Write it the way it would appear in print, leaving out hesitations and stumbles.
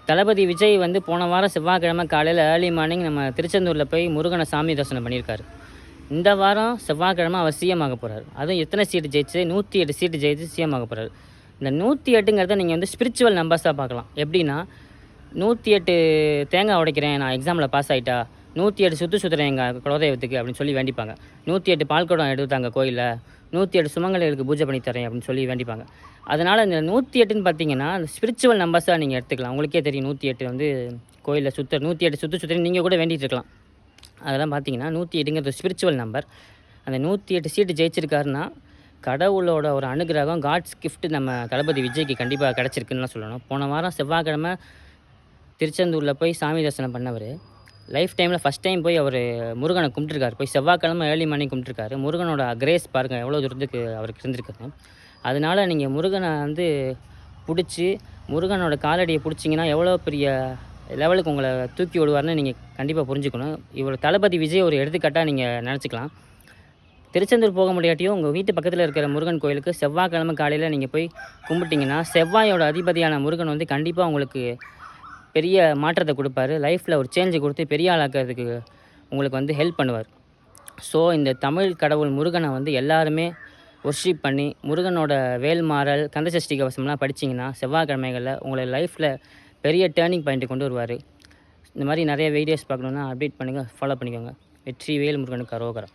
தளபதி விஜய் வந்து போன வாரம் செவ்வாய்க்கிழமை காலையில் ஏர்லி மார்னிங் நம்ம திருச்செந்தூரில் போய் முருகனை சாமி தரிசனம் பண்ணியிருக்காரு. இந்த வாரம் செவ்வாய்க்கிழமை அவர் சிஎம் ஆக போகிறார். அதுவும் எத்தனை சீட்டு ஜெயிச்சு 108 சீட்டு ஜெயிச்சு சிஎம் ஆக போகிறார். இந்த 108ங்கிறத நீங்கள் வந்து ஸ்பிரிச்சுவல் நம்பர்ஸாக பார்க்கலாம். எப்படின்னா 108 தேங்காய் உடைக்கிறேன், நான் எக்ஸாமில் பாஸ் ஆகிட்டா, 108 சுற்றுறேன் எங்கள் குலதெய்வத்துக்கு அப்படின்னு சொல்லி வேண்டிப்பாங்க. 108 பால்குடம் எடுத்தாங்க கோயிலில், 108 சுமங்கலிகளுக்கு பூஜை பண்ணி தரேன் அப்படின்னு சொல்லி வேண்டிப்பாங்க. அதனால் இந்த 108ன்னு பார்த்தீங்கன்னா அந்த ஸ்பிரிச்சுவல் நம்பர்ஸாக நீங்கள் எடுத்துக்கலாம். உங்களுக்கே தெரியும் 108 வந்து கோயிலில் 108 சுற்றுறேன் நீங்கள் கூட வேண்டிகிட்டு இருக்கலாம். அதெல்லாம் பார்த்தீங்கன்னா 108ங்கிறது ஸ்பிரிச்சுவல் நம்பர். அந்த 108 சீட்டு ஜெயிச்சிருக்காருன்னா கடவுளோட ஒரு அனுகிரகம், காட்ஸ் கிஃப்ட் நம்ம தளபதி விஜய்க்கு கண்டிப்பாக கிடச்சிருக்குன்னு சொல்லணும். போன வாரம் செவ்வாய்க்கிழமை திருச்செந்தூரில் போய் சாமி தரிசனம் பண்ணவர். லைஃப் டைமில் ஃபஸ்ட் டைம் போய் அவர் முருகனை கும்பிட்டுருக்காரு. போய் செவ்வாய்க்கிழமை ஏர்லி மார்னிங் கும்பிட்டுருக்காரு. முருகனோட கிரேஸ் பாருங்கள் எவ்வளோ தூரத்துக்கு அவருக்கு இருந்திருக்குது. அதனால் நீங்கள் முருகனை வந்து பிடிச்சி முருகனோட காலடியை பிடிச்சிங்கன்னா எவ்வளோ பெரிய லெவலுக்கு உங்களை தூக்கி விடுவார்னு நீங்கள் கண்டிப்பாக புரிஞ்சுக்கணும். இவர் தளபதி விஜய் ஒரு எடுத்துக்காட்டாக நீங்கள் நினச்சிக்கலாம். திருச்செந்தூர் போக முடியாட்டியும் உங்கள் வீட்டு பக்கத்தில் இருக்கிற முருகன் கோயிலுக்கு செவ்வாய்க்கிழமை காலையில் நீங்கள் போய் கும்பிட்டிங்கன்னா செவ்வாயோட அதிபதியான முருகன் வந்து கண்டிப்பாக உங்களுக்கு பெரிய மாற்றத்தை கொடுப்பாரு. லைஃப்பில் ஒரு சேஞ்சை கொடுத்து பெரிய ஆளாக்கிறதுக்கு உங்களுக்கு வந்து ஹெல்ப் பண்ணுவார். ஸோ இந்த தமிழ் கடவுள் முருகனை வந்து எல்லாருமே ஒர்ஷிப் பண்ணி முருகனோட வேல்மாறல், கந்தசஷ்டி கவசம்லாம் படிச்சிங்கன்னா செவ்வாய்க்கிழமைகளில் உங்களை லைஃப்பில் பெரிய டேர்னிங் பாயிண்ட்டு கொண்டு வருவார். இந்த மாதிரி நிறைய வீடியோஸ் பார்க்கணுன்னா அப்டேட் பண்ணுங்கள், ஃபாலோ பண்ணிக்கோங்க. வெற்றி வேல் முருகனுக்கு அரோகரா.